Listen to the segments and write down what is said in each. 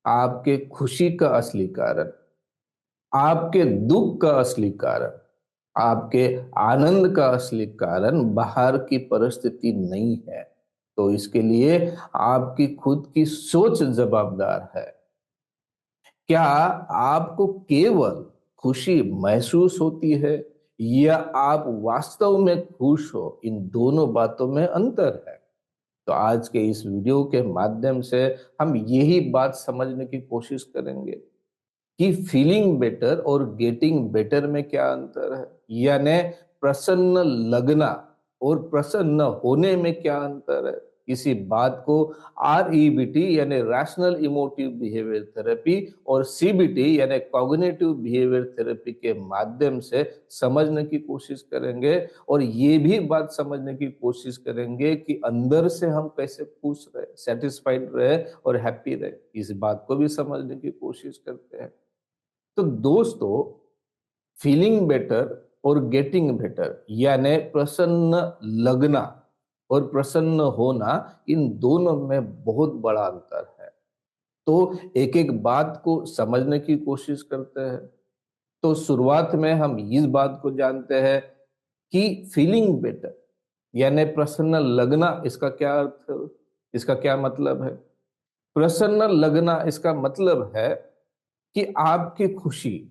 आपके खुशी का असली कारण, आपके दुख का असली कारण, आपके आनंद का असली कारण बाहर की परिस्थिति नहीं है। तो इसके लिए आपकी खुद की सोच जवाबदार है। क्या आपको केवल खुशी महसूस होती है या आप वास्तव में खुश हो? इन दोनों बातों में अंतर है। तो आज के इस वीडियो के माध्यम से हम यही बात समझने की कोशिश करेंगे कि फीलिंग बेटर और गेटिंग बेटर में क्या अंतर है, यानी प्रसन्न लगना और प्रसन्न होने में क्या अंतर है। इसी बात को REBT यानी रैशनल इमोटिव बिहेवियर थेरेपी और CBT यानी कॉग्निटिव बिहेवियर थेरेपी के माध्यम से समझने की कोशिश करेंगे। और ये भी बात समझने की कोशिश करेंगे कि अंदर से हम कैसे खुश रहे, सेटिस्फाइड रहे और हैप्पी रहे। इस बात को भी समझने की कोशिश करते हैं। तो दोस्तों, फीलिंग बेटर और गेटिंग बेटर यानी प्रसन्न लगना और प्रसन्न होना, इन दोनों में बहुत बड़ा अंतर है। तो एक एक बात को समझने की कोशिश करते हैं। तो शुरुआत में हम इस बात को जानते हैं कि फीलिंग बेटर यानी प्रसन्न लगना, इसका क्या अर्थ है, इसका क्या मतलब है। प्रसन्न लगना इसका मतलब है कि आपकी खुशी,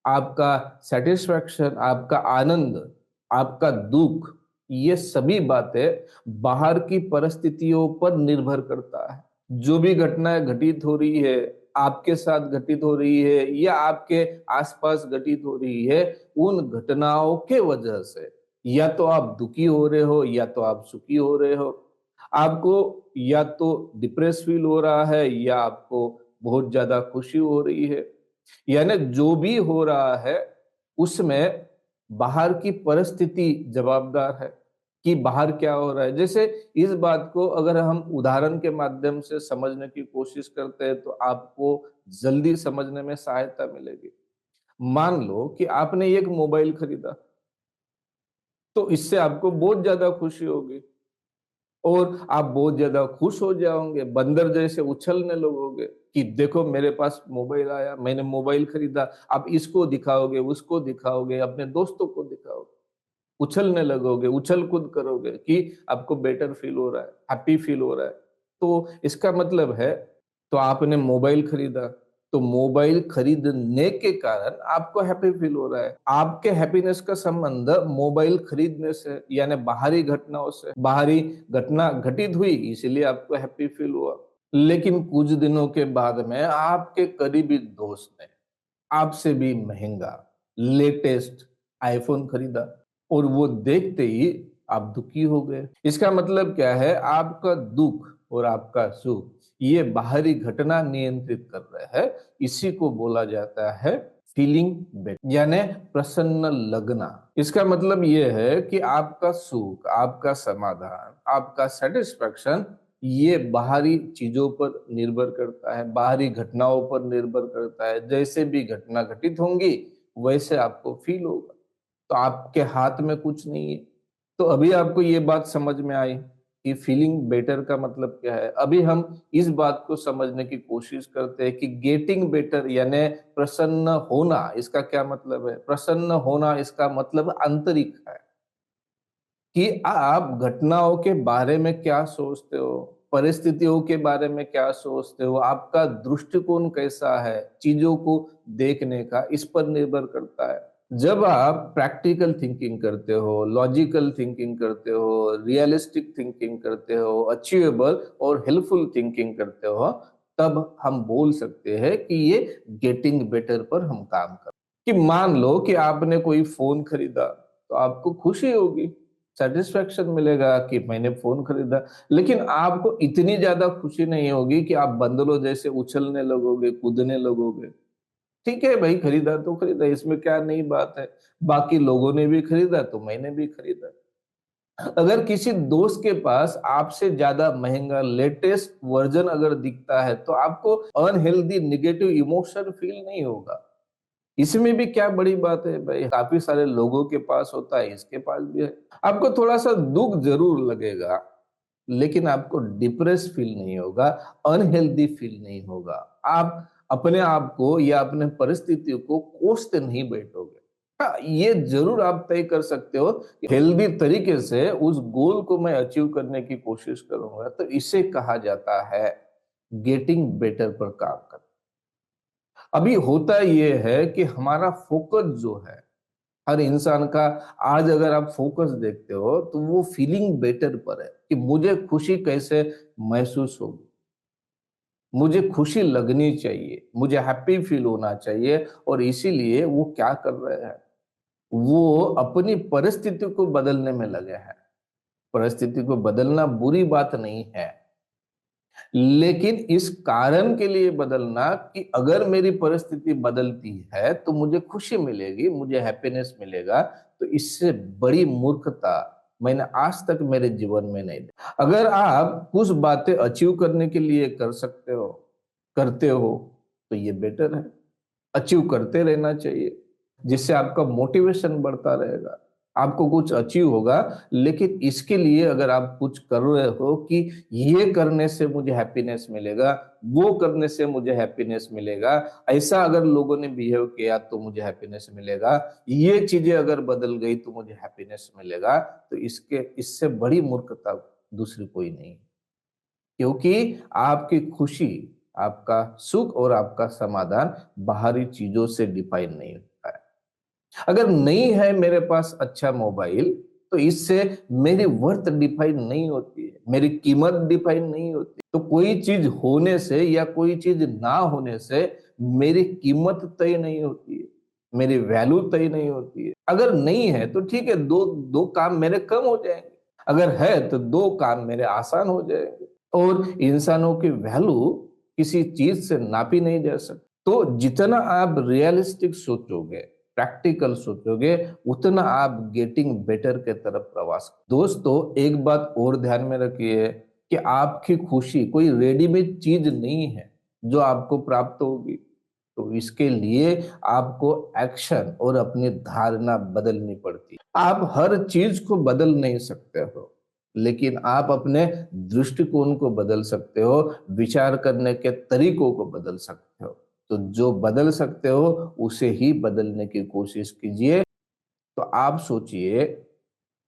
आपका सेटिस्फैक्शन, आपका आनंद, आपका दुख, ये सभी बातें बाहर की परिस्थितियों पर निर्भर करता है। जो भी घटनाएं घटित हो रही है, आपके साथ घटित हो रही है या आपके आसपास घटित हो रही है, उन घटनाओं के वजह से या तो आप दुखी हो रहे हो या तो आप सुखी हो रहे हो। आपको या तो डिप्रेस फील हो रहा है या आपको बहुत ज्यादा खुशी हो रही है। यानी जो भी हो रहा है उसमें बाहर की परिस्थिति जवाबदार है कि बाहर क्या हो रहा है। जैसे इस बात को अगर हम उदाहरण के माध्यम से समझने की कोशिश करते हैं तो आपको जल्दी समझने में सहायता मिलेगी। मान लो कि आपने एक मोबाइल खरीदा, तो इससे आपको बहुत ज्यादा खुशी होगी और आप बहुत ज्यादा खुश हो जाओगे, बंदर जैसे उछलने लगोगे कि देखो मेरे पास मोबाइल आया, मैंने मोबाइल खरीदा। आप इसको दिखाओगे, उसको दिखाओगे, अपने दोस्तों को दिखाओगे, उछलने लगोगे, उछल कूद करोगे कि आपको बेटर फील हो रहा है, हैप्पी फील हो रहा है। तो इसका मतलब है, तो आपने मोबाइल खरीदा, तो मोबाइल खरीदने के कारण आपको हैप्पी फील हो रहा है। आपके हैप्पीनेस का संबंध मोबाइल खरीदने से यानी बाहरी घटनाओं से, बाहरी घटना घटित हुई इसलिए आपको हैप्पी फील हुआ। लेकिन कुछ दिनों के बाद में आपके करीबी दोस्त ने आपसे भी महंगा लेटेस्ट आईफोन खरीदा और वो देखते ही आप दुखी हो गए। इसका मतलब क्या है, आपका दुख और आपका सुख ये बाहरी घटना नियंत्रित कर रहे हैं। इसी को बोला जाता है फीलिंग बेटर यानी प्रसन्न लगना। इसका मतलब यह है कि आपका सुख, आपका समाधान, आपका सेटिस्फैक्शन ये बाहरी चीजों पर निर्भर करता है, बाहरी घटनाओं पर निर्भर करता है। जैसे भी घटना घटित होंगी वैसे आपको फील होगा। तो आपके हाथ में कुछ नहीं है। तो अभी आपको ये बात समझ में आई कि फीलिंग बेटर का मतलब क्या है। अभी हम इस बात को समझने की कोशिश करते हैं कि गेटिंग बेटर यानी प्रसन्न होना, इसका क्या मतलब है। प्रसन्न होना इसका मतलब आंतरिक है कि आप घटनाओं के बारे में क्या सोचते हो, परिस्थितियों के बारे में क्या सोचते हो, आपका दृष्टिकोण कैसा है चीजों को देखने का, इस पर निर्भर करता है। जब आप प्रैक्टिकल थिंकिंग करते हो, लॉजिकल थिंकिंग करते हो, रियलिस्टिक थिंकिंग करते हो, अचीवेबल और हेल्पफुल थिंकिंग करते हो, तब हम बोल सकते हैं कि ये गेटिंग बेटर पर हम काम कर। कि मान लो कि आपने कोई फोन खरीदा, तो आपको खुशी होगी, सेटिस्फेक्शन मिलेगा कि मैंने फोन खरीदा। लेकिन आपको इतनी ज्यादा खुशी नहीं होगी कि आप बंदरों जैसे उछलने लगोगे, कूदने लगोगे। ठीक है भाई, खरीदा तो खरीदा, इसमें क्या नई बात है। बाकी लोगों ने भी खरीदा तो मैंने भी खरीदा। अगर किसी दोस्त के पास आपसे ज्यादा महंगा लेटेस्ट वर्जन अगर दिखता है तो आपको अनहेल्दी निगेटिव इमोशन फील नहीं होगा। इसमें भी क्या बड़ी बात है भाई, काफी सारे लोगों के पास होता है, इसके पास भी है। आपको थोड़ा सा दुख जरूर लगेगा लेकिन आपको डिप्रेस फील नहीं होगा, अनहेल्दी फील नहीं होगा। आप अपने आप को या अपने परिस्थितियों को कोसते नहीं बैठोगे। हाँ, ये जरूर आप तय कर सकते हो कि हेल्दी तरीके से उस गोल को मैं अचीव करने की कोशिश करूंगा, तो इसे कहा जाता है गेटिंग बेटर पर काम करना। अभी होता ये है कि हमारा फोकस जो है, हर इंसान का, आज अगर आप फोकस देखते हो तो वो फीलिंग बेटर पर है कि मुझे खुशी कैसे महसूस होगी, मुझे खुशी लगनी चाहिए, मुझे हैप्पी फील होना चाहिए। और इसीलिए वो क्या कर रहे हैं, वो अपनी परिस्थिति को बदलने में लगे हैं। परिस्थिति को बदलना बुरी बात नहीं है, लेकिन इस कारण के लिए बदलना कि अगर मेरी परिस्थिति बदलती है तो मुझे खुशी मिलेगी, मुझे हैप्पीनेस मिलेगा, तो इससे बड़ी मूर्खता मैंने आज तक मेरे जीवन में नहीं देखी। अगर आप कुछ बातें अचीव करने के लिए कर सकते हो, करते हो, तो ये बेटर है। अचीव करते रहना चाहिए, जिससे आपका मोटिवेशन बढ़ता रहेगा, आपको कुछ अचीव होगा। लेकिन इसके लिए अगर आप कुछ कर रहे हो कि ये करने से मुझे हैप्पीनेस मिलेगा, वो करने से मुझे हैप्पीनेस मिलेगा, ऐसा अगर लोगों ने बिहेव किया तो मुझे हैप्पीनेस मिलेगा, ये चीजें अगर बदल गई तो मुझे हैप्पीनेस मिलेगा, तो इसके इससे बड़ी मूर्खता दूसरी कोई नहीं। क्योंकि आपकी खुशी, आपका सुख और आपका समाधान बाहरी चीजों से डिफाइन नहीं होता है। अगर नहीं है मेरे पास अच्छा मोबाइल, तो इससे मेरी वर्थ डिफाइन नहीं होती है, मेरी कीमत डिफाइन नहीं होती। तो कोई चीज होने से या कोई चीज ना होने से मेरी कीमत तय नहीं होती है, मेरी वैल्यू तय नहीं होती है। अगर नहीं है तो ठीक है, दो दो काम मेरे कम हो जाएंगे, अगर है तो दो काम मेरे आसान हो जाएंगे। और इंसानों की वैल्यू किसी चीज से नापी नहीं जा सकती। तो जितना आप रियलिस्टिक सोचोगे, प्रैक्टिकल सोचोगे, उतना आप गेटिंग बेटर के तरफ प्रवास। दोस्तों, एक बात और ध्यान में रखिए कि आपकी खुशी कोई रेडीमेड चीज नहीं है जो आपको प्राप्त होगी। तो इसके लिए आपको एक्शन और अपनी धारणा बदलनी पड़ती है। आप हर चीज को बदल नहीं सकते हो, लेकिन आप अपने दृष्टिकोण को बदल सकते हो, विचार करने के तरीकों को बदल सकते हो। तो जो बदल सकते हो उसे ही बदलने की कोशिश कीजिए। तो आप सोचिए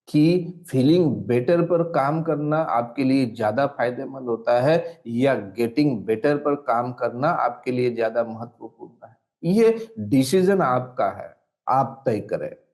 कि फीलिंग बेटर पर काम करना आपके लिए ज्यादा फायदेमंद होता है या गेटिंग बेटर पर काम करना आपके लिए ज्यादा महत्वपूर्ण है। ये डिसीजन आपका है, आप तय करें।